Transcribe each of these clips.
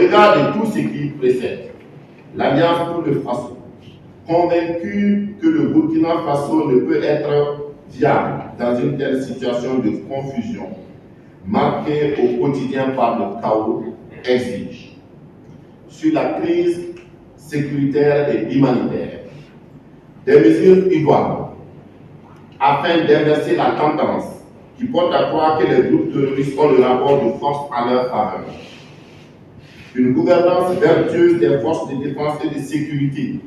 regard de tout ce qui précède, l'Alliance pour le Faso, convaincue que le Burkina Faso ne peut être viable dans une telle situation de confusion, marquée au quotidien par le chaos, exige, sur la crise sécuritaire et humanitaire, des mesures idoines afin d'inverser la tendance qui porte à croire que les groupes terroristes ont le rapport de force à leur faveur. Une gouvernance vertueuse des forces de défense et de sécurité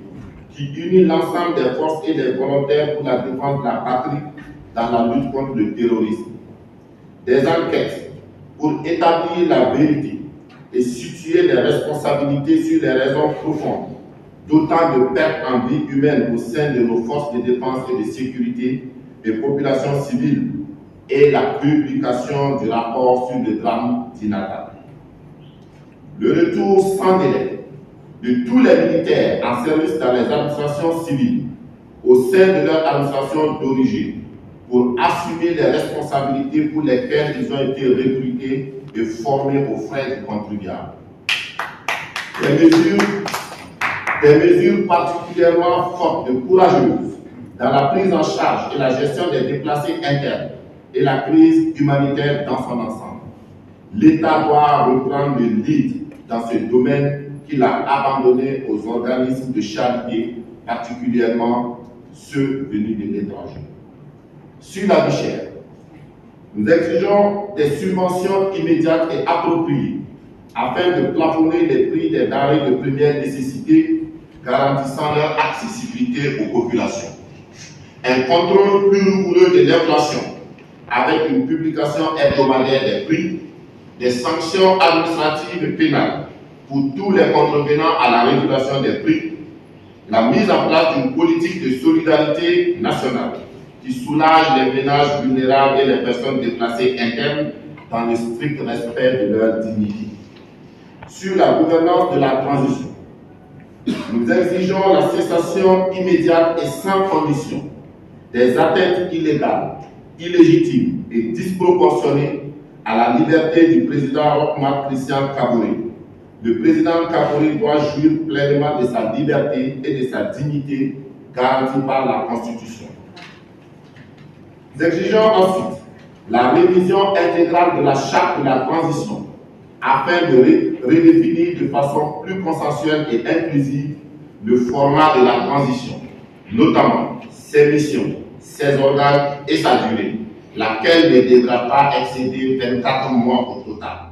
qui unit l'ensemble des forces et des volontaires pour la défense de la patrie dans la lutte contre le terrorisme. Des enquêtes pour établir la vérité et situer les responsabilités sur les raisons profondes d'autant de pertes en vie humaine au sein de nos forces de défense et de sécurité des populations civiles et la publication du rapport sur le drame d'Inata. Le retour sans délai de tous les militaires en service dans les administrations civiles au sein de leur administration d'origine pour assumer les responsabilités pour lesquelles ils ont été recrutés et formés aux frais du contribuable. Des mesures particulièrement fortes et courageuses dans la prise en charge et la gestion des déplacés internes et la crise humanitaire dans son ensemble. L'État doit reprendre le lead dans ce domaine qu'il a abandonné aux organismes de charité, particulièrement ceux venus de l'étranger. Sur la vie chère, nous exigeons des subventions immédiates et appropriées afin de plafonner les prix des denrées de première nécessité, garantissant leur accessibilité aux populations. Un contrôle plus rigoureux de l'inflation, avec une publication hebdomadaire des prix, des sanctions administratives et pénales pour tous les contrevenants à la régulation des prix, la mise en place d'une politique de solidarité nationale qui soulage les ménages vulnérables et les personnes déplacées internes dans le strict respect de leur dignité. Sur la gouvernance de la transition, nous exigeons la cessation immédiate et sans condition des atteintes illégales, illégitimes et disproportionnées à la liberté du président Roch-Marc Christian Kaboré. Le président Kaboré doit jouir pleinement de sa liberté et de sa dignité garantie par la Constitution. Nous exigeons ensuite la révision intégrale de la charte de la transition afin de redéfinir de façon plus consensuelle et inclusive le format de la transition, notamment ses missions, ses organes et sa durée, laquelle ne devra pas excéder 24 mois au total.